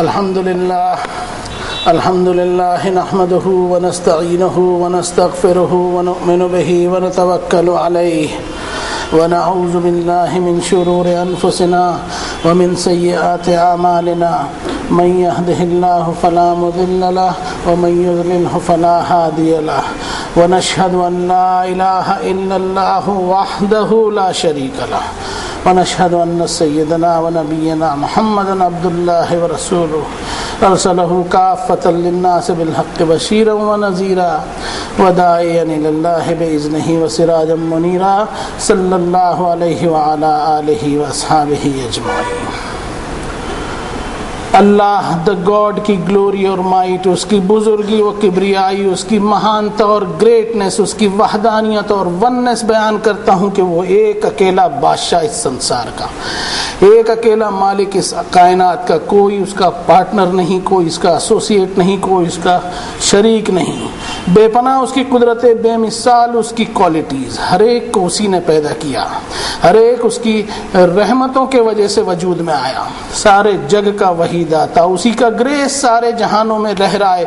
الحمد لله نحمده ونستعينه ونستغفره ونؤمن به ونتوكل عليه ونعوذ بالله من شرور أنفسنا ومن سيئات أعمالنا من يهده الله فلا مضل له ومن يضلله فلا هادي له ونشهد أن لا إله إلا الله وحده لا شريك له ونشهد أن سيدنا ونبينا محمدا عبد الله ورسوله أرسله كافة للناس بالحق بشيرا ونذيرا وداعيا إلى الله بإذنه وسراجا منيرا صلى الله عليه وعلى آله وأصحابه أجمعين. اللہ دا گاڈ کی گلوری اور مائٹ، اس کی بزرگی و کبریائی، اس کی مہانتا اور گریٹنس، اس کی وحدانیت اور وننس بیان کرتا ہوں کہ وہ ایک اکیلا بادشاہ اس سنسار کا، ایک اکیلا مالک اس کائنات کا، کوئی اس کا پارٹنر نہیں، کوئی اس کا ایسوسیٹ نہیں، کوئی اس کا شریک نہیں. بے پناہ اس کی قدرت، بے مثال اس کی کوالٹیز، ہر ایک کو اسی نے پیدا کیا، ہر ایک اس کی رحمتوں کے وجہ سے وجود میں آیا. سارے جگ کا وہی داتا، اسی کا گریس سارے جہانوں میں لہرائے.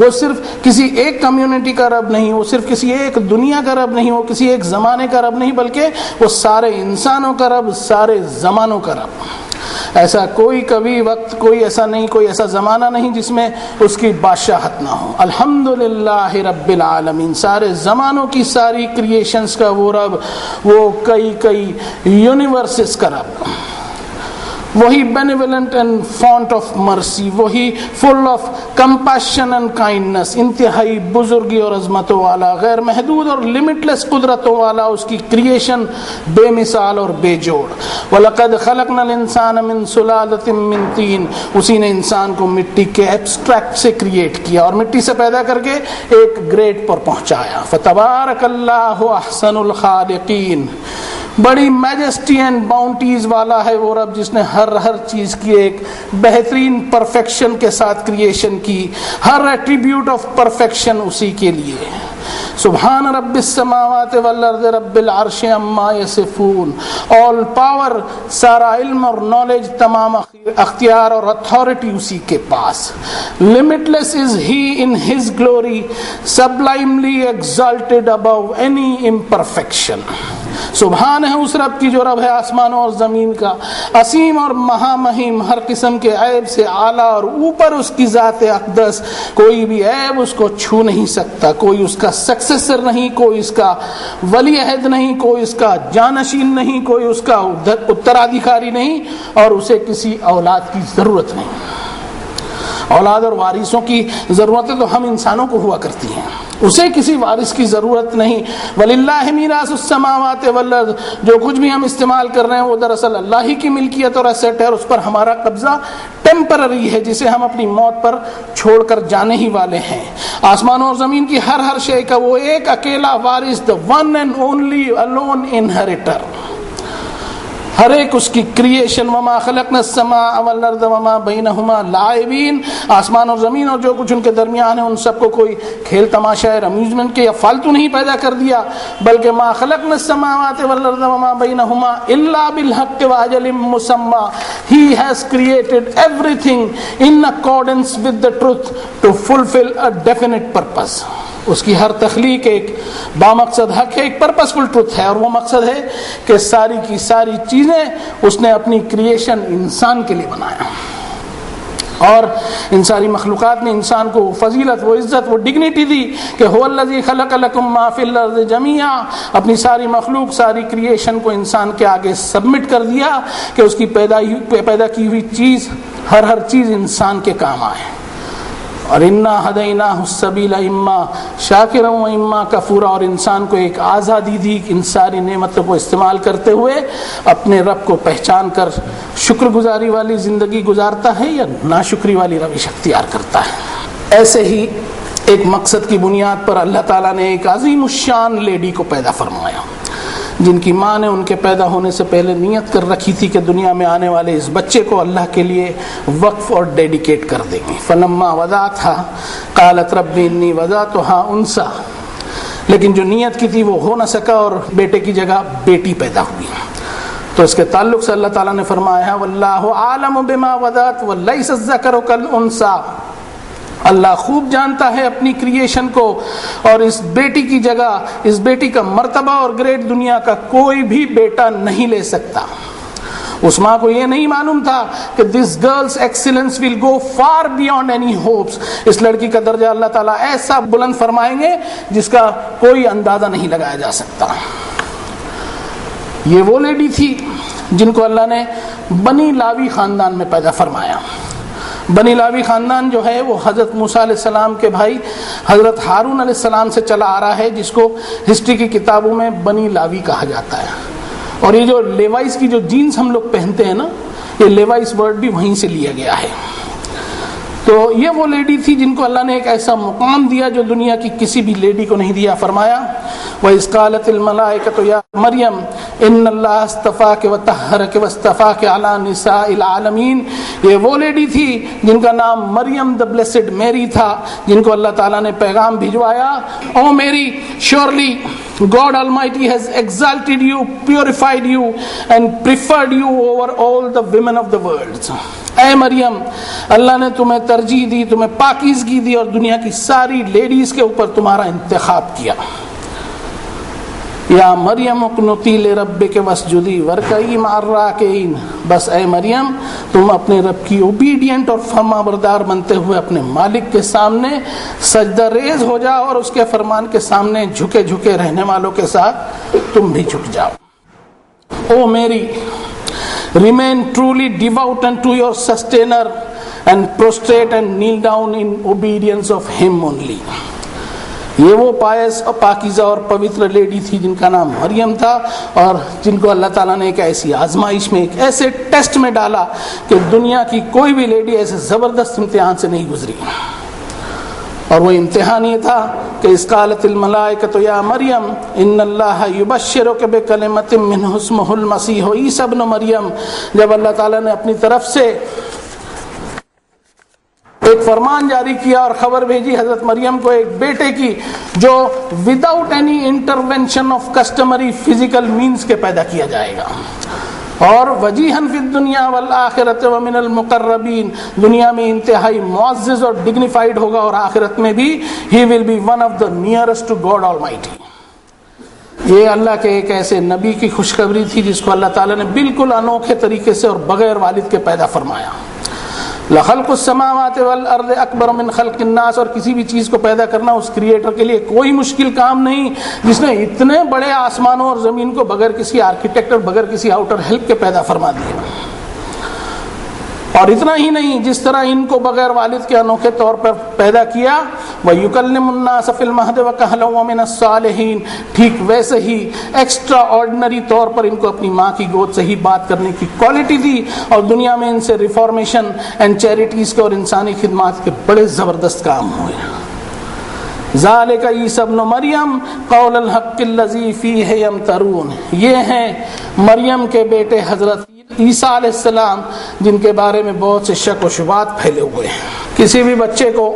وہ صرف کسی ایک کمیونٹی کا رب نہیں، وہ صرف کسی ایک دنیا کا رب نہیں، وہ کسی ایک زمانے کا رب نہیں، بلکہ وہ سارے انسانوں کا رب، سارے زمانوں کا رب. ایسا کوئی کبھی وقت، کوئی ایسا نہیں، کوئی ایسا زمانہ نہیں جس میں اس کی بادشاہت نہ ہو. الحمدللہ رب العالمین، سارے زمانوں کی ساری کریشنز کا وہ رب، وہ کئی یونیورسز کا رب، وہی benevolent and font of mercy، وہی full of compassion and kindness، انتہائی بزرگی اور عظمتوں والا، غیر محدود اور limitless قدرتوں والا، اس کی کریشن بے مثال اور بے جوڑ. وَلَقَدْ خَلَقْنَا الْإِنسَانَ مِنْ سُلَالَةٍ مِّن طِينٍ، اسی نے انسان کو مٹی کے ایبسٹریکٹ سے کریٹ کیا اور مٹی سے پیدا کر کے ایک گریڈ پر پہنچایا. فَتَبَارَكَ اللَّهُ أَحْسَنُ الْخَالِقِينَ، بڑی میجسٹی اینڈ باؤنٹیز والا ہے وہ رب جس نے ہر چیز کی ایک بہترین پرفیکشن کے ساتھ کریشن کی، ہر ایٹریبیوٹ آف پرفیکشن اسی کے لیے. سبحان رب السماوات والارض رب العرش عما یصفون، آل پاور، سارا علم اور نالج، تمام اختیار اور اتھارٹی اسی کے پاس. limitless is he in his glory, sublimely exalted above any imperfection. سبحان ہے اس رب کی جو رب ہے آسمانوں اور زمین کا، عظیم اور مہامہیم، ہر قسم کے عیب سے اعلیٰ اور اوپر اس کی ذات اقدس. کوئی بھی عیب اس کو چھو نہیں سکتا، کوئی اس کا سکسیسر نہیں، کوئی اس کا ولی عہد نہیں، کوئی اس کا جانشین نہیں، کوئی اس کا اترادھیکاری نہیں، اور اسے کسی اولاد کی ضرورت نہیں. اولاد اور وارثوں کی ضرورتیں تو ہم انسانوں کو ہوا کرتی ہیں، اسے کسی وارث کی ضرورت نہیں. وَلِلَّهِ مِيرَاثُ السَّمَاوَاتِ وَالْأَرْضِ، جو کچھ بھی ہم استعمال کر رہے ہیں وہ دراصل اللہ ہی کی ملکیت اور ایسٹ ہے، اور اس پر ہمارا قبضہ ٹیمپرری ہے جسے ہم اپنی موت پر چھوڑ کر جانے ہی والے ہیں. آسمانوں اور زمین کی ہر شے کا وہ ایک اکیلا وارث، the one and only alone inheritor، ہر ایک اس کی کریشن. وما خلقنا السماء والارض وما بینہما لاعبین، آسمان اور زمین اور جو کچھ ان کے درمیان ہے ان سب کو کوئی کھیل تماشا ہے، امیوزمنٹ کے یا فالتو نہیں پیدا کر دیا، بلکہ ما خلقنا السماوات والارض وما بینہما الا بالحق واجل مسمى. He has created everything in accordance with the truth to fulfill a definite purpose. اس کی ہر تخلیق ایک بامقصد حق ہے، ایک پرپسفل ٹروتھ ہے، اور وہ مقصد ہے کہ ساری کی ساری چیزیں اس نے اپنی کریشن انسان کے لیے بنایا، اور ان ساری مخلوقات نے انسان کو فضیلت، وہ عزت، وہ ڈگنیٹی دی کہ هو الذی خلق لکم ما فی الارض جمیعا، اپنی ساری مخلوق، ساری کریشن کو انسان کے آگے سبمٹ کر دیا کہ اس کی پیدا کی ہوئی چیز، ہر چیز انسان کے کام آئے. اور انا ہدیناہ السبیل اما شاکرا و اما کفورا، اور انسان کو ایک آزادی دی ان ساری نعمتوں کو استعمال کرتے ہوئے اپنے رب کو پہچان کر شکر گزاری والی زندگی گزارتا ہے یا ناشکری والی روش اختیار کرتا ہے. ایسے ہی ایک مقصد کی بنیاد پر اللہ تعالیٰ نے ایک عظیم الشان لیڈی کو پیدا فرمایا، جن کی ماں نے ان کے پیدا ہونے سے پہلے نیت کر رکھی تھی کہ دنیا میں آنے والے اس بچے کو اللہ کے لیے وقف اور ڈیڈیکیٹ کر دیں گے. فلما وضعتها قالت رب انی وضعتها انثى، لیکن جو نیت کی تھی وہ ہو نہ سکا اور بیٹے کی جگہ بیٹی پیدا ہوئی. تو اس کے تعلق سے اللہ تعالیٰ نے فرمایا ہے واللہ عالم بما وضعت ولیس الذکر کالانثی، اللہ خوب جانتا ہے اپنی کریشن کو، اور اس بیٹی کی جگہ، اس بیٹی کا مرتبہ اور گریڈ دنیا کا کوئی بھی بیٹا نہیں لے سکتا۔ اس ماں کو یہ نہیں معلوم تھا کہ this girls excellence will go far beyond any hopes, اس لڑکی کا درجہ اللہ تعالیٰ ایسا بلند فرمائیں گے جس کا کوئی اندازہ نہیں لگایا جا سکتا۔ یہ وہ لیڈی تھی جن کو اللہ نے بنی لاوی خاندان میں پیدا فرمایا۔ بنی لاوی خاندان جو ہے وہ حضرت موسیٰ علیہ السلام کے بھائی حضرت ہارون علیہ السلام سے چلا آ رہا ہے، جس کو ہسٹری کی کتابوں میں بنی لاوی کہا جاتا ہے۔ اور یہ جو لیوائس کی جو جینز ہم لوگ پہنتے ہیں نا، یہ لیوائس ورڈ بھی وہیں سے لیا گیا ہے۔ تو یہ وہ لیڈی تھی جن کو اللہ نے ایک ایسا مقام دیا جو دنیا کی کسی بھی لیڈی کو نہیں دیا۔ فرمایا وَإِذْ قَالَتِ الْمَلَائِكَةُ يَا مَرْيَمْ إِنَّ اللَّهَ اسْتَفَاكِ وَطَهَّرَكِ وَاصْطَفَاكِ عَلَى نِسَاءِ الْعَالَمِينَ، یہ وہ لیڈی تھی جن کا نام مریم the blessed Mary تھا، جن کو اللہ تعالیٰ نے پیغام بھجوایا، او میری surely God Almighty has exalted you, purified you and preferred you over all the women of the world۔ اے مریم، اللہ نے تمہیں ترجیح دی، تمہیں پاکیزگی دی اور دنیا کی ساری لیڈیز کے اوپر تمہارا انتخاب کیا۔ یا مریم اقنتی لربک واسجدی وارکعی مع الراکعین، بس اے مریم تم اپنے رب کی اوبیڈینٹ اور فرما بردار بنتے ہوئے اپنے مالک کے سامنے سجدہ ریز ہو جاؤ، اور اس کے فرمان کے سامنے جھکے جھکے رہنے والوں کے ساتھ تم بھی جھک جاؤ۔ او میری، remain truly devout unto your sustainer and prostrate and kneel down in obedience of him only۔ یہ وہ پائس اور پاکیزہ اور پوتر لیڈی تھی جن کا نام مریم تھا، اور جن کو اللہ تعالیٰ نے ایک ایسی آزمائش میں، ایک ایسے ٹیسٹ میں ڈالا کہ دنیا کی کوئی بھی لیڈی ایسے زبردست امتحان سے نہیں گزری۔ اور وہ امتحان یہ تھا کہ اذ قالت الملائکۃ یا مریم ان اللہ یبشرک بکلمۃ منہ اسمہ المسیح عیسی ابن مریم، جب اللہ تعالیٰ نے اپنی طرف سے ایک فرمان جاری کیا اور خبر بھیجی حضرت مریم کو ایک بیٹے کی جو without any intervention of customary physical means کے پیدا کیا جائے گا، اور وجیہن فی الدنیا والآخرۃ ومن المقربین، دنیا میں انتہائی معزز اور ڈگنیفائڈ ہوگا، اور آخرت میں بھی ہی will be one of the nearest to God Almighty. یہ اللہ کے ایک ایسے نبی کی خوشخبری تھی جس کو اللہ تعالیٰ نے بالکل انوکھے طریقے سے اور بغیر والد کے پیدا فرمایا۔ لخلق السماوات والارض اکبر من خلق الناس، اور کسی بھی چیز کو پیدا کرنا اس کریٹر کے لیے کوئی مشکل کام نہیں جس نے اتنے بڑے آسمانوں اور زمین کو بغیر کسی آرکیٹیکٹ اور بغیر کسی آؤٹر ہیلپ کے پیدا فرما دیا۔ اور اتنا ہی نہیں، جس طرح ان کو بغیر والد کے انوکھے طور پر پیدا کیا، وَيُكَلِّمُ النَّاسَ فِي الْمَهْدِ وَكَهْلًا وَمِنَ الصَّالِحِينَ، ٹھیک ویسے ہی ایکسٹرا آرڈنری طور پر ان کو اپنی ماں کی گود سے ہی بات کرنے کی کوالٹی تھی، اور دنیا میں ان سے ریفارمیشن اینڈ چیریٹیز کے اور انسانی خدمات کے بڑے زبردست کام ہوئے۔ ذالک عیسی ابن مریم قول الحق الذی فیہ یمترون، یہ ہیں مریم کے بیٹے حضرت عیسیٰ علیہ السلام جن کے بارے میں بہت سے شک و شبہات پھیلے ہوئے ہیں۔ کسی بھی بچے کو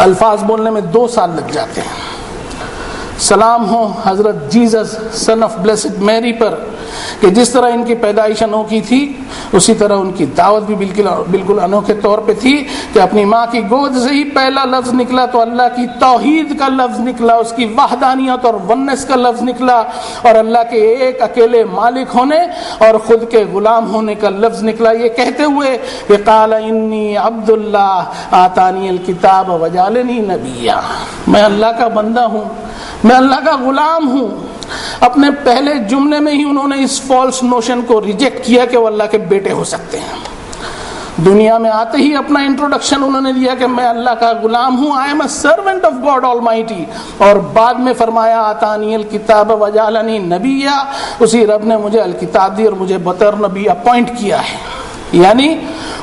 الفاظ بولنے میں 2 سال لگ جاتے ہیں۔ سلام ہو حضرت جیزس سن آف بلیسڈ میری پر کہ جس طرح ان کی پیدائش انوکھی تھی، اسی طرح ان کی دعوت بھی بالکل انوکھے طور پہ تھی کہ اپنی ماں کی گود سے ہی پہلا لفظ نکلا تو اللہ کی توحید کا لفظ نکلا، اس کی وحدانیت اور ونس کا لفظ نکلا، اور اللہ کے ایک اکیلے مالک ہونے اور خود کے غلام ہونے کا لفظ نکلا، یہ کہتے ہوئے کہ قال انی عبد اللہ آتانی الکتاب وجعلنی نبیا، میں اللہ کا بندہ ہوں، میں اللہ کا غلام ہوں۔ اپنے پہلے جملے میں ہی انہوں نے اس فالس نوشن کو ریجیکٹ کیا کہ وہ اللہ کے بیٹے ہو سکتے ہیں۔ دنیا میں آتے ہی اپنا انٹروڈکشن انہوں نے دیا کہ میں اللہ کا غلام ہوں، I am a servant of God Almighty, اور بعد میں فرمایا آتانی الکتاب وجعلنی نبیا، اسی رب نے مجھے الکتاب دی اور مجھے بطور نبی اپوائنٹ کیا ہے۔ یعنی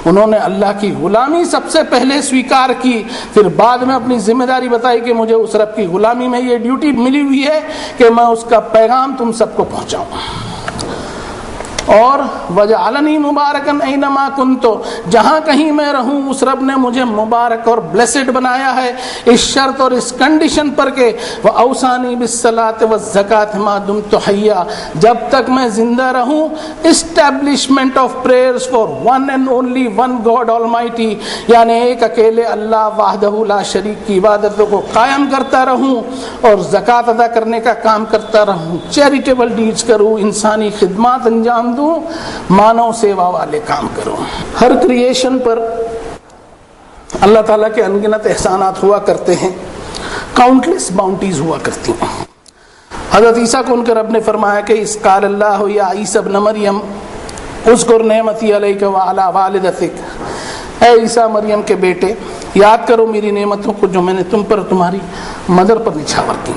انہوں نے اللہ کی غلامی سب سے پہلے سویکار کی، پھر بعد میں اپنی ذمہ داری بتائی کہ مجھے اس رب کی غلامی میں یہ ڈیوٹی ملی ہوئی ہے کہ میں اس کا پیغام تم سب کو پہنچاؤں۔ اور وجعلنی مبارکن اینما کنت، جہاں کہیں میں رہوں اس رب نے مجھے مبارک اور بلیسڈ بنایا ہے، اس شرط اور اس کنڈیشن پر کہ واوصانی بالصلاۃ والزکاۃ ما دمت حیا، جب تک میں زندہ رہوں establishment of prayers for one and only one God Almighty, یعنی ایک اکیلے اللہ وحدہ لا شریک کی عبادتوں کو قائم کرتا رہوں اور زکوٰۃ ادا کرنے کا کام کرتا رہوں، چیریٹیبل ڈیڈز کروں، انسانی خدمات انجام دوں، مانو سیوا والے کام کروں۔ ہر کریشن پر اللہ تعالیٰ کے انگنت احسانات ہوا کرتے ہیں، کاؤنٹلیس باؤنٹیز ہوا کرتی ہیں۔ حضرت عیسیٰ کو ان کے رب نے فرمایا کہ اس قال اللہ یا عیسی ابن مریم اذکر نعمتی علیک وعلی والدتک، اے عیسیٰ مریم کے بیٹے یاد کرو میری نعمتوں کو جو میں نے تم پر تمہاری مدر پر نچھاور کی۔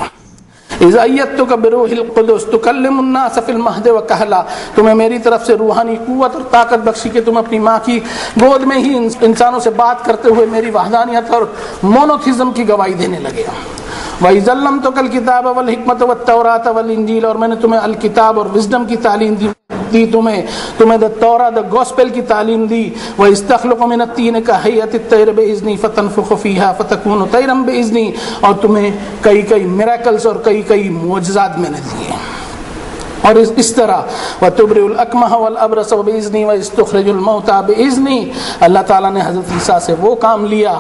اذا ایدتک بروح القدس تکلم الناس فی المہد وکہلا، تمہیں میری طرف سے روحانی قوت اور طاقت بخشی کہ تم اپنی ماں کی گود میں ہی انسانوں سے بات کرتے ہوئے میری وحدانیت اور مونوتھیزم کی گواہی دینے لگے۔ وَإِذَا عَلَّمْتُكَ الْكِتَابَ وَالْحِکْمَةَ وَالتَّوْرَاةَ وَالْإِنجِیلَ، اور میں نے تمہیں الکتاب اور وزڈم کی تعلیم دی، تمہیں تورات گوسپل کی تعلیم دی۔ وَإِسْتَخْلُقُ مِنَ الطِّينِ كَهَيْئَةِ الطَّيْرِ بِإِذْنِي فَتَنفُخُ فِيهَا فَتَكُونُ طَيْرًا بِإِذْنِي، اور تمہیں کئی میریکلز اور کئی معجزات میں نے دیے۔ اور اس طرح وَتُبْرِئُ الْأَكْمَحَ وَالْأَبْرَصَ بِإِذْنِي وَتُخْرِجُ الْمَوْتَىٰ بِإِذْنِي، اللہ تعالیٰ نے حضرت عیسیٰ سے وہ کام لیا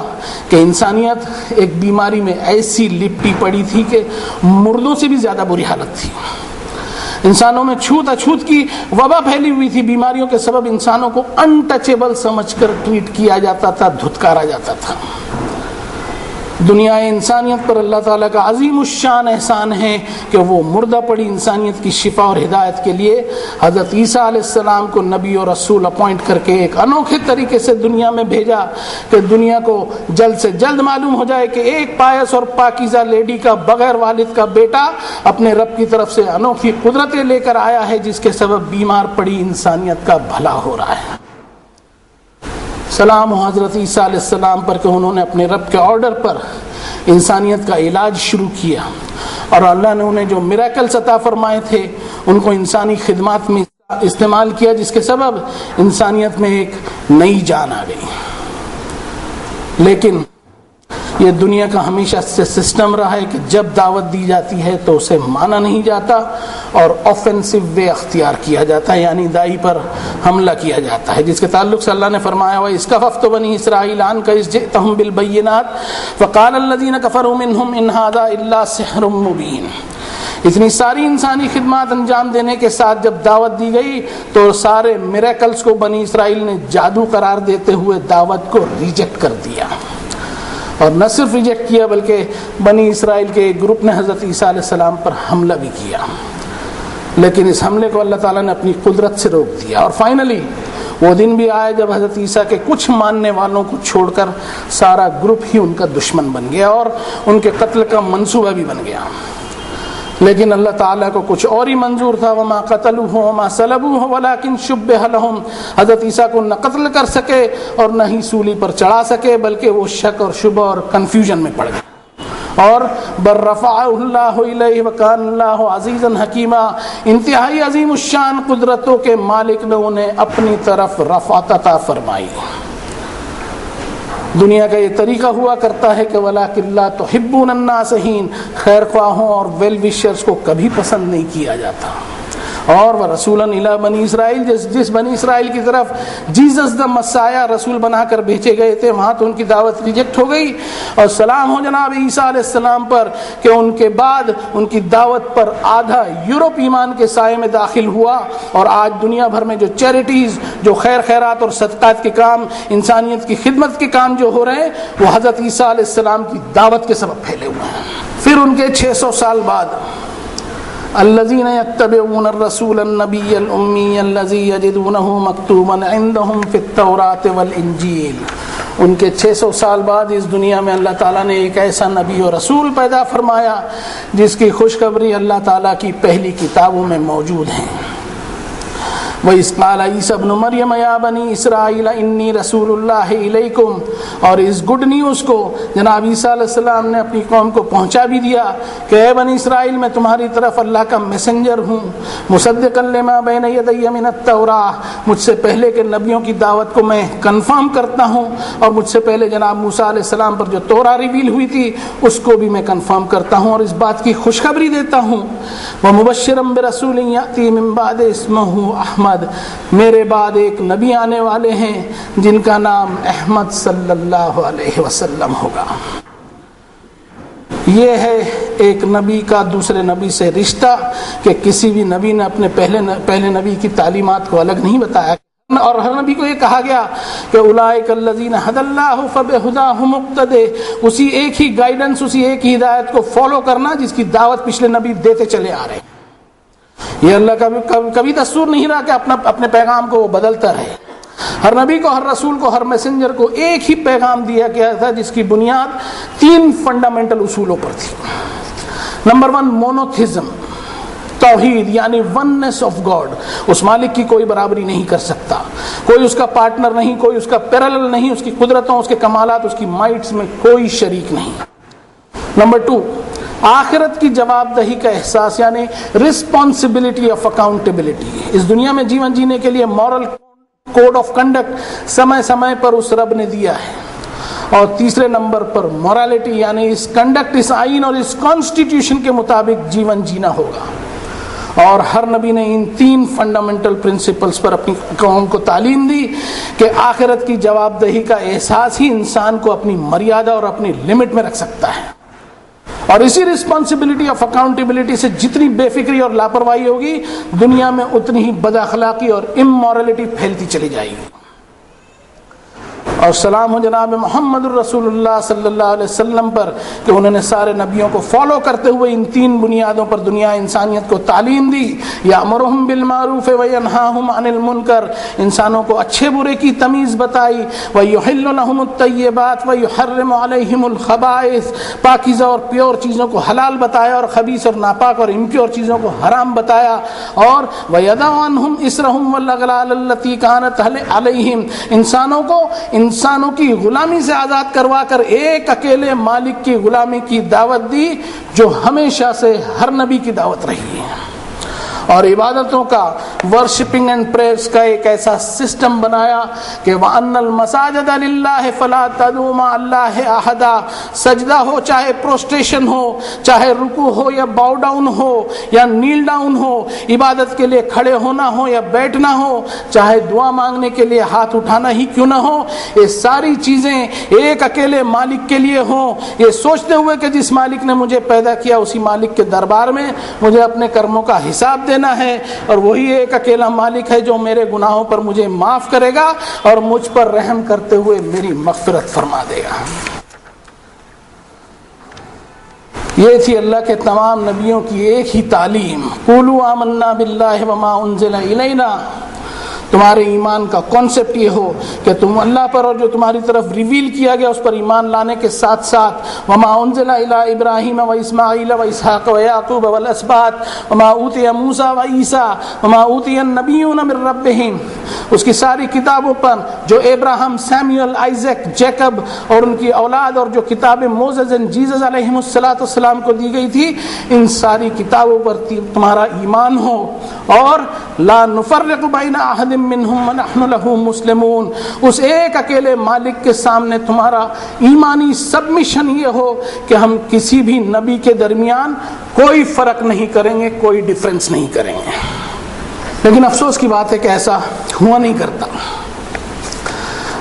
کہ انسانیت ایک بیماری میں ایسی لپٹی پڑی تھی کہ مردوں سے بھی زیادہ بری حالت تھی، انسانوں میں چھوت اچھوت کی وبا پھیلی ہوئی تھی، بیماریوں کے سبب انسانوں کو انٹچیبل سمجھ کر ٹریٹ کیا جاتا تھا، دھتکارا جاتا تھا۔ دنیا انسانیت پر اللہ تعالیٰ کا عظیم الشان احسان ہے کہ وہ مردہ پڑی انسانیت کی شفا اور ہدایت کے لیے حضرت عیسیٰ علیہ السلام کو نبی اور رسول اپوائنٹ کر کے ایک انوکھے طریقے سے دنیا میں بھیجا کہ دنیا کو جلد سے جلد معلوم ہو جائے کہ ایک پائس اور پاکیزہ لیڈی کا بغیر والد کا بیٹا اپنے رب کی طرف سے انوکھی قدرتیں لے کر آیا ہے جس کے سبب بیمار پڑی انسانیت کا بھلا ہو رہا ہے۔ سلام ہو حضرت عیسیٰ علیہ السلام پر کہ انہوں نے اپنے رب کے آرڈر پر انسانیت کا علاج شروع کیا، اور اللہ نے انہیں جو میریکلز عطا فرمائے تھے ان کو انسانی خدمات میں استعمال کیا، جس کے سبب انسانیت میں ایک نئی جان آ گئی۔ لیکن یہ دنیا کا ہمیشہ سے سسٹم رہا ہے کہ جب دعوت دی جاتی ہے تو اسے مانا نہیں جاتا اور آفینسو وے اختیار کیا جاتا ہے، یعنی دائی پر حملہ کیا جاتا ہے، جس کے تعلق سے اللہ نے فرمایا وَإِسْكَفَفْتُ بَنِي إِسْرَائِيلَ عَنْكَ إِذْ جِئْتَهُم بِالْبَيِّنَاتِ فَقَالَ الَّذِينَ كَفَرُوا مِنْهُمْ إِنْ هَذَا إِلَّا سِحْرٌ مُّبِينٌ۔ اتنی ساری انسانی خدمات انجام دینے کے ساتھ جب دعوت دی گئی تو سارے میریکلز کو بنی اسرائیل نے جادو قرار دیتے ہوئے دعوت کو ریجیکٹ کر دیا، اور نہ صرف ریجیکٹ کیا بلکہ بنی اسرائیل کے ایک گروپ نے حضرت عیسیٰ علیہ السلام پر حملہ بھی کیا، لیکن اس حملے کو اللہ تعالیٰ نے اپنی قدرت سے روک دیا۔ اور فائنلی وہ دن بھی آیا جب حضرت عیسیٰ کے کچھ ماننے والوں کو چھوڑ کر سارا گروپ ہی ان کا دشمن بن گیا اور ان کے قتل کا منصوبہ بھی بن گیا، لیکن اللہ تعالیٰ کو کچھ اور ہی منظور تھا۔ وما قتلوہ وما صلبوہ ولکن شبہ لہم، حضرت عیسیٰ کو نہ قتل کر سکے اور نہ ہی سولی پر چڑھا سکے، بلکہ وہ شک اور شبہ اور کنفیوژن میں پڑ گئے، اور بر رفعہ اللہ الیہ وکان اللہ عزیزا حکیما، انتہائی عظیم الشان قدرتوں کے مالک نے انہیں اپنی طرف رفعت عطا فرمائی۔ دنیا کا یہ طریقہ ہوا کرتا ہے کہ وَلَٰكِن لَّا تُحِبُّونَ النَّاصِحِينَ، خیر خواہوں اور ویل وشرز کو کبھی پسند نہیں کیا جاتا۔ اور وَرَسُولًا إِلَىٰ بَنِي إِسْرَائِيل، جس بنی اسرائیل کی طرف جیزس دا مسایا رسول بنا کر بھیجے گئے تھے، وہاں تو ان کی دعوت ریجیکٹ ہو گئی، اور سلام ہو جناب عیسیٰ علیہ السلام پر کہ ان کے بعد ان کی دعوت پر آدھا یورپ ایمان کے سائے میں داخل ہوا، اور آج دنیا بھر میں جو چیریٹیز، جو خیر خیرات اور صدقات کے کام، انسانیت کی خدمت کے کام جو ہو رہے ہیں وہ حضرت عیسیٰ علیہ السلام کی دعوت کے سبب پھیلے ہوئے ہیں۔ پھر ان کے 600 سال بعد الذين يتبعون الرسول النبي الأمي الذي يجدونه مكتوبا عندهم في التوراة والإنجيل، ان کے 600 سال بعد اس دنیا میں اللہ تعالیٰ نے ایک ایسا نبی و رسول پیدا فرمایا جس کی خوشخبری اللہ تعالیٰ کی پہلی کتابوں میں موجود ہیں۔ وَإِذْ قَالَ عِيسَى ابْنُ مَرْيَمَ يَا بَنِي إِسْرَائِيلَ إِنِّي رَسُولُ اللَّهِ إِلَيْكُمْ، اور اس گڈ نیوز کو جناب عیسیٰ علیہ السلام نے اپنی قوم کو پہنچا بھی دیا کہ اے بنی اسرائیل میں تمہاری طرف اللہ کا میسنجر ہوں، مصدقا لما بین یدی من التوراۃ، مجھ سے پہلے کے نبیوں کی دعوت کو میں کنفرم کرتا ہوں، اور مجھ سے پہلے جناب موسیٰ علیہ السلام پر جو تورات ریویل ہوئی تھی اس کو بھی میں کنفرم کرتا ہوں اور اس بات کی خوشخبری دیتا ہوں، ومبشرا برسول یأتی من بعد اسمہ احمد، میرے بعد ایک نبی آنے والے ہیں جن کا نام احمد صلی اللہ علیہ وسلم ہوگا۔ یہ ہے ایک نبی کا دوسرے نبی سے رشتہ کہ کسی بھی نبی نے اپنے پہلے نبی کی تعلیمات کو الگ نہیں بتایا، اور ہر نبی کو یہ کہا گیا کہ اولئک الذین ھدی اللہ فبہداہ مقتدی، اسی ایک ہی گائیڈنس، اسی ایک ہی ہدایت کو فالو کرنا جس کی دعوت پچھلے نبی دیتے چلے آ رہے ہیں۔ یہ اللہ کا کبھی دستور نہیں رہا کہ اپنے پیغام کو وہ بدلتا رہے۔ ہر نبی کو، ہر رسول کو، ہر میسنجر کو ایک ہی پیغام دیا گیا تھا جس کی بنیاد 3 فنڈامنٹل اصولوں پر تھی۔ نمبر 1 مونوتھزم، توحید یعنی وننس آف گاڈ، اس مالک کی کوئی برابری نہیں کر سکتا، کوئی اس کا پارٹنر نہیں، کوئی اس کا پیرالل نہیں، اس کی قدرتوں، اس کے کمالات، اس کی مائٹس میں کوئی شریک نہیں۔ نمبر 2 آخرت کی جواب دہی کا احساس یعنی رسپانسبلٹی آف اکاؤنٹیبلٹی، اس دنیا میں جیون جینے کے لیے مورل کوڈ آف کنڈکٹ سمے سمے پر اس رب نے دیا ہے۔ اور تیسرے نمبر پر مورالٹی یعنی اس کنڈکٹ، اس آئین اور اس کانسٹیٹیوشن کے مطابق جیون جینا ہوگا۔ اور ہر نبی نے ان 3 فنڈامنٹل پرنسپلز پر اپنی قوم کو تعلیم دی کہ آخرت کی جواب دہی کا احساس ہی انسان کو اپنی مریادہ اور اپنی لمٹ میں رکھ سکتا ہے، اور اسی رسپانسبلٹی آف اکاؤنٹیبلٹی سے جتنی بے فکری اور لاپرواہی ہوگی دنیا میں اتنی ہی بد اخلاقی اور امورلٹی پھیلتی چلی جائے گی۔ اور سلام ہو جناب محمد الرسول اللہ صلی اللہ علیہ وسلم پر کہ انہوں نے سارے نبیوں کو فالو کرتے ہوئے ان 3 بنیادوں پر دنیا انسانیت کو تعلیم دی، یامرہم بالمعروف وینہاہم عن المنکر، انسانوں کو اچھے برے کی تمیز بتائی، ویحل لہم الطیبات ویحرم علیہم الخبائث، پاکیزہ اور پیور چیزوں کو حلال بتایا اور خبیث اور ناپاک اور امپیور چیزوں کو حرام بتایا، اور ویضع عنہم اسرہم والاغلال التی کانت علیہم، انسانوں کی غلامی سے آزاد کروا کر ایک اکیلے مالک کی غلامی کی دعوت دی جو ہمیشہ سے ہر نبی کی دعوت رہی ہے، اور عبادتوں کا، ورشپنگ اینڈ پریئرز کا ایک ایسا سسٹم بنایا کہ وَأَنَّ الْمَسَاجِدَ لِلَّهِ فَلَا تَدْعُوا مَعَ اللَّهِ أَحَدًا، سجدہ ہو چاہے پروسٹریشن ہو، چاہے رکوع ہو یا باؤ ڈاؤن ہو یا نیل ڈاؤن ہو، عبادت کے لیے کھڑے ہونا ہو یا بیٹھنا ہو، چاہے دعا مانگنے کے لیے ہاتھ اٹھانا ہی کیوں نہ ہو، یہ ساری چیزیں ایک اکیلے مالک کے لیے ہوں، یہ سوچتے ہوئے کہ جس مالک نے مجھے پیدا کیا اسی مالک کے دربار میں مجھے اپنے کرموں کا حساب دینا ہے، اور وہی ایک اکیلا مالک ہے جو میرے گناہوں پر مجھے معاف کرے گا اور مجھ پر رحم کرتے ہوئے میری مغفرت فرما دے گا۔ یہ تھی اللہ کے تمام نبیوں کی ایک ہی تعلیم، قولوا آمنا باللہ وما انزل الینا، تمہارے ایمان کا کانسیپٹ یہ ہو کہ تم اللہ پر اور جو تمہاری طرف ریویل کیا گیا اس پر ایمان لانے کے ساتھ ساتھ وما انزل الی ابراہیم و اسماعیل و اسحاق و یعقوب والاسباط وما اوتی موسیٰ و عیسیٰ وما اوتی النبیون من ربہم، اس کی ساری کتابوں پر جو ابراہیم، سیمیول، آئزیک، جیکب اور ان کی اولاد اور جو کتاب موسیٰ اینڈ جیسس علیہم السلام کو دی گئی تھی، ان ساری کتابوں پر تمہارا ایمان ہو، اور لا نفرق بین احد منہم ونحن لہ مسلمون، اس ایک اکیلے مالک کے سامنے تمہارا ایمانی سبمیشن یہ ہو کہ ہم کسی بھی نبی کے درمیان کوئی فرق نہیں کریں گے، کوئی ڈیفرنس نہیں کریں گے۔ لیکن افسوس کی بات ہے کہ ایسا ہوا نہیں کرتا۔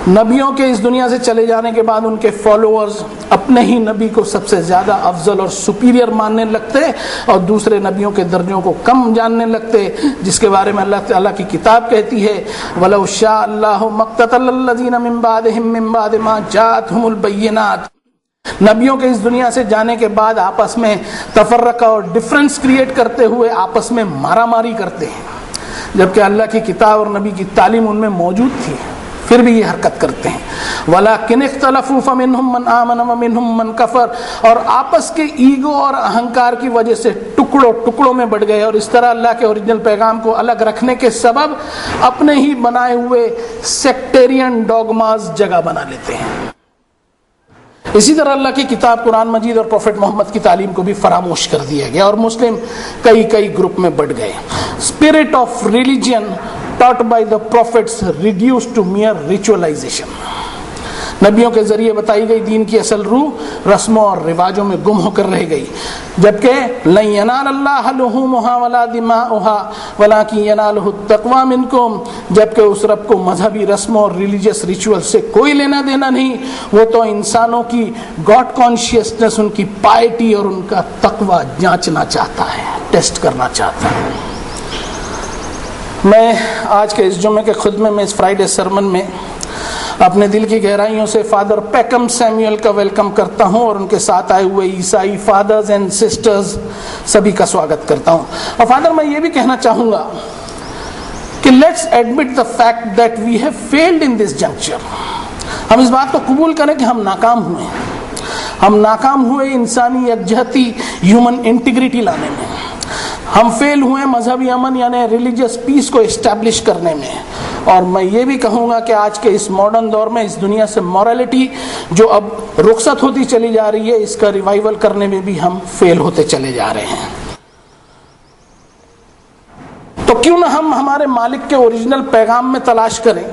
نبیوں کے اس دنیا سے چلے جانے کے بعد ان کے فالوورز اپنے ہی نبی کو سب سے زیادہ افضل اور سپیریئر ماننے لگتے اور دوسرے نبیوں کے درجوں کو کم جاننے لگتے، جس کے بارے میں اللہ تعالیٰ کی کتاب کہتی ہے وَلَوْ شَاءَ اللَّهُ مَا اقْتَتَلَ الَّذِينَ مِن بَعْدِهِم مِّن بَعْدِ مَا جَاءَتْهُمُ الْبَيِّنَاتُ، نبیوں کے اس دنیا سے جانے کے بعد آپس میں تفرقہ اور ڈفرنس کریٹ کرتے ہوئے آپس میں مارا ماری کرتے ہیں، جبکہ اللہ کی کتاب اور نبی کی تعلیم ان میں موجود تھی۔ پھر بھی یہ حرکت کرتے ہیں. وَلَٰكِنِ اخْتَلَفُوا فَمِنْهُم مَّنْ آمَنَ وَمِنْهُم مَّن كَفَرَ. اور آپس کے ایگو اور اہنکار کی وجہ سے ٹکڑوں میں بٹ گئے, اور اس طرح اللہ کے اوریجنل پیغام کو الگ رکھنے کے سبب اپنے ہی بنائے ہوئے سیکٹیرین ڈوگماز جگہ بنا لیتے ہیں. اسی طرح اللہ کی کتاب قرآن مجید اور پروفٹ محمد کی تعلیم کو بھی فراموش کر دیا گیا, اور مسلم کئی گروپ میں بٹ گئے. Spirit of religion taught by the prophets reduced to mere ritualization. نبیوں کے ذریعے بتائی گئی دین کی اصل روح رسموں اور رواجوں میں گم ہو کر رہ گئی, جبکہ لن ینال اللہ لحومها ولا دماؤها ولکن ینالہ التقوی منکم, جبکہ اس رب کو مذہبی رسموں اور ریلیجیس ریچول سے کوئی لینا دینا نہیں, وہ تو انسانوں کی گاڈ کانشیسنس, ان کی پائٹی اور ان کا تقوی جانچنا چاہتا ہے, ٹیسٹ کرنا چاہتا ہے. میں آج کے اس جمعے کے خطبے میں, اس فرائیڈے سرمن میں, اپنے دل کی گہرائیوں سے فادر پیکم سیموئل کا ویلکم کرتا ہوں, اور ان کے ساتھ آئے ہوئے عیسائی فادرز اینڈ سسٹرز سبھی کا سواگت کرتا ہوں. اور فادر میں یہ بھی کہنا چاہوں گا کہ let's admit the fact that we have failed in this juncture. ہم اس بات کو قبول کریں کہ ہم ناکام ہوئے ہیں. ہم ناکام ہوئے انسانی یکجہتی, ہیومن انٹیگریٹی لانے میں. ہم فیل ہوئے مذہبی امن یعنی ریلیجیس پیس کو اسٹیبلش کرنے میں. اور میں یہ بھی کہوں گا کہ آج کے اس ماڈرن دور میں اس دنیا سے مورالٹی جو اب رخصت ہوتی چلی جا رہی ہے, اس کا ریوائول کرنے میں بھی ہم فیل ہوتے چلے جا رہے ہیں. تو کیوں نہ ہم ہمارے مالک کے اوریجنل پیغام میں تلاش کریں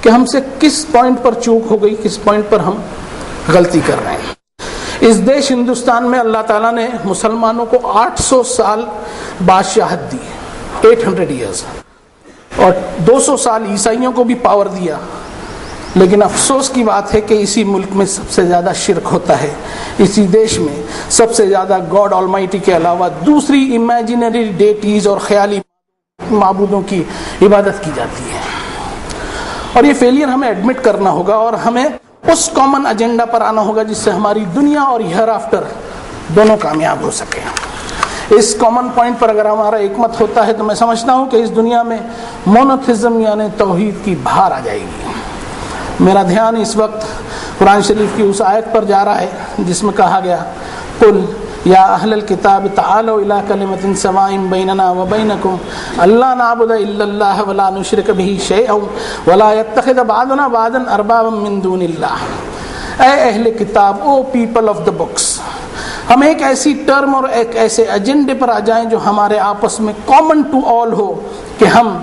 کہ ہم سے کس پوائنٹ پر چوک ہو گئی, کس پوائنٹ پر ہم غلطی کر رہے ہیں. اس دیش ہندوستان میں اللہ تعالیٰ نے مسلمانوں کو 800 سال بادشاہت دی, 800 years, اور 200 سال عیسائیوں کو بھی پاور دیا. لیکن افسوس کی بات ہے کہ اسی ملک میں سب سے زیادہ شرک ہوتا ہے. اسی دیش میں سب سے زیادہ گاڈ آلمائٹی کے علاوہ دوسری امیجنری ڈیٹیز اور خیالی معبودوں کی عبادت کی جاتی ہے. اور یہ فیلئر ہمیں ایڈمٹ کرنا ہوگا, اور ہمیں اس کامن ایجنڈا پر آنا ہوگا جس سے ہماری دنیا اور ہیئر آفٹر دونوں کامیاب ہو سکے. اس کامن پوائنٹ پر اگر ہمارا ایک مت ہوتا ہے تو میں سمجھتا ہوں کہ اس دنیا میں مونوتھزم یعنی توحید کی بہار آ جائے گی. میرا دھیان اس وقت قرآن شریف کی اس آیت پر جا رہا ہے جس میں کہا گیا, قل یا اہل الکتاب تعالوا الی کلمۃ سواء بیننا وبینکم الا نعبد الا اللہ ولا نشرک بہ شیئا ولا یتخذ بعضنا بعضا اربابا من دون اللہ. اے اہل کتاب, او پیپل آف دا بکس, ہم ایک ایسی ٹرم اور ایک ایسے ایجنڈے پر آ جائیں جو ہمارے آپس میں کامن ٹو آل ہو کہ ہم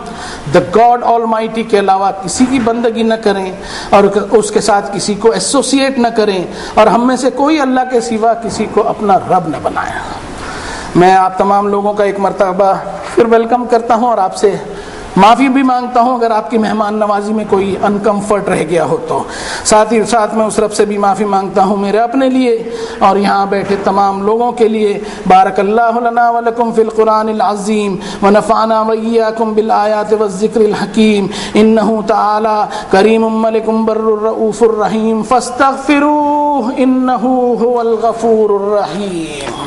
دا گاڈ آل مائٹی کے علاوہ کسی کی بندگی نہ کریں اور اس کے ساتھ کسی کو ایسوسیٹ نہ کریں, اور ہم میں سے کوئی اللہ کے سوا کسی کو اپنا رب نہ بنائیں. میں آپ تمام لوگوں کا ایک مرتبہ پھر ویلکم کرتا ہوں, اور آپ سے معافی بھی مانگتا ہوں اگر آپ کی مہمان نوازی میں کوئی انکمفرٹ رہ گیا ہو تو. ساتھ ہی ساتھ میں اس رب سے بھی معافی مانگتا ہوں میرے اپنے لیے اور یہاں بیٹھے تمام لوگوں کے لیے. بارک اللہ لنا ولکم فی القرآن العظیم ونفعنا وإیاکم بالآیات والذکر الحکیم. انہ تعالی کریم ملک بر الرؤوف الرحیم فاستغفروہ انہ هو الغفور الرحیم.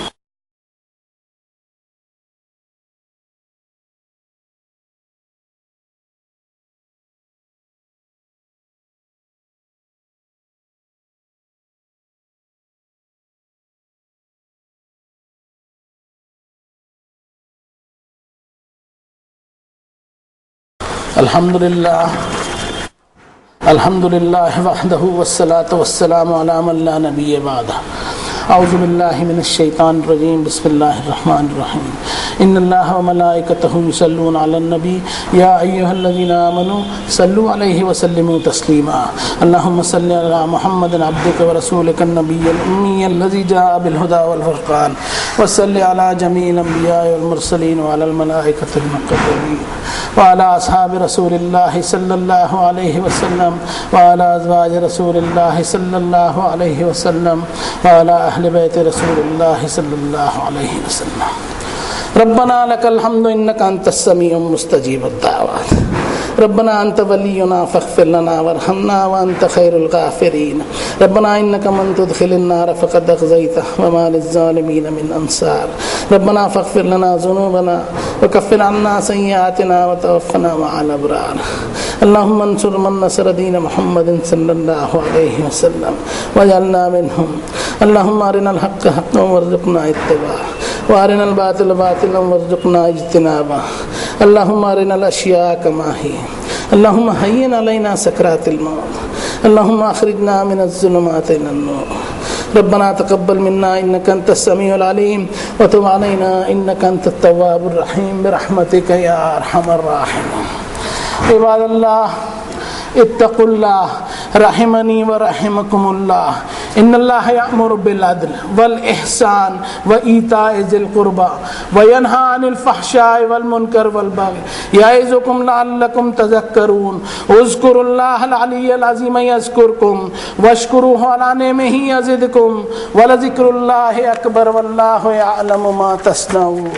الحمدللہ وحدہ والصلاة والسلام علی من لا نبی بعدہ. اعوذ باللہ من الشیطان الرجیم. بسم اللہ الرحمن الرحیم. ان اللہ وملائکتہ یصلون علی النبی یا ایھا الذین آمنوا صلوا علیہ وسلموا تسلیما. اللہم صل علی محمد عبدک ورسولک النبی الامی الذی جاء بالہدی والفرقان وصل علی جمیع الانبیاء والمرسلین وعلی الملائکۃ المقربین وعلى أصحاب رسول الله صلى الله عليه وسلم وعلى أزواج رسول الله صلى الله عليه وسلم وعلى أهل بيت رسول الله صلى الله عليه وسلم. ربنا لك الحمد إنك أنت السميع المستجيب الدعوات. ربنا أنت ولينا فاغفر لنا وارحمنا وأنت خير الغافرين. ربنا إنك من تدخل النار فقد أخزيته وما للظالمين من أنصار. ربنا فاغفر لنا ذنوبنا وكفر عنا سيئاتنا وتوفنا مع الأبرار. اللهم انصر من نصر دين محمد صلى الله عليه وسلم واجعلنا منهم. اللهم أرنا الحق حقا وارزقنا اتباعه وأرنا الباطل باطلا وارزقنا اجتنابه. اللهم أرنا الأشياء كما هي. اللهم هين علينا سكرات الموت. اللهم أخرجنا من الظلمات إلى النور. ربنا تقبل منا إنك أنت السميع العليم وتب علينا إنك أنت التواب الرحيم برحمتك يا أرحم الراحمين. عباد الله اتقوا الله رحمني ورحمكم الله. إن الله يأمر بالعدل والإحسان وإيتاء ذي القربى وينهى عن الفحشاء والمنكر والبغي يعظكم لعلكم تذكرون. اذكروا الله العلي العظيم يذكركم واشكروه على نعمه يزدكم ولذكر الله أكبر والله يعلم ما تصنعون.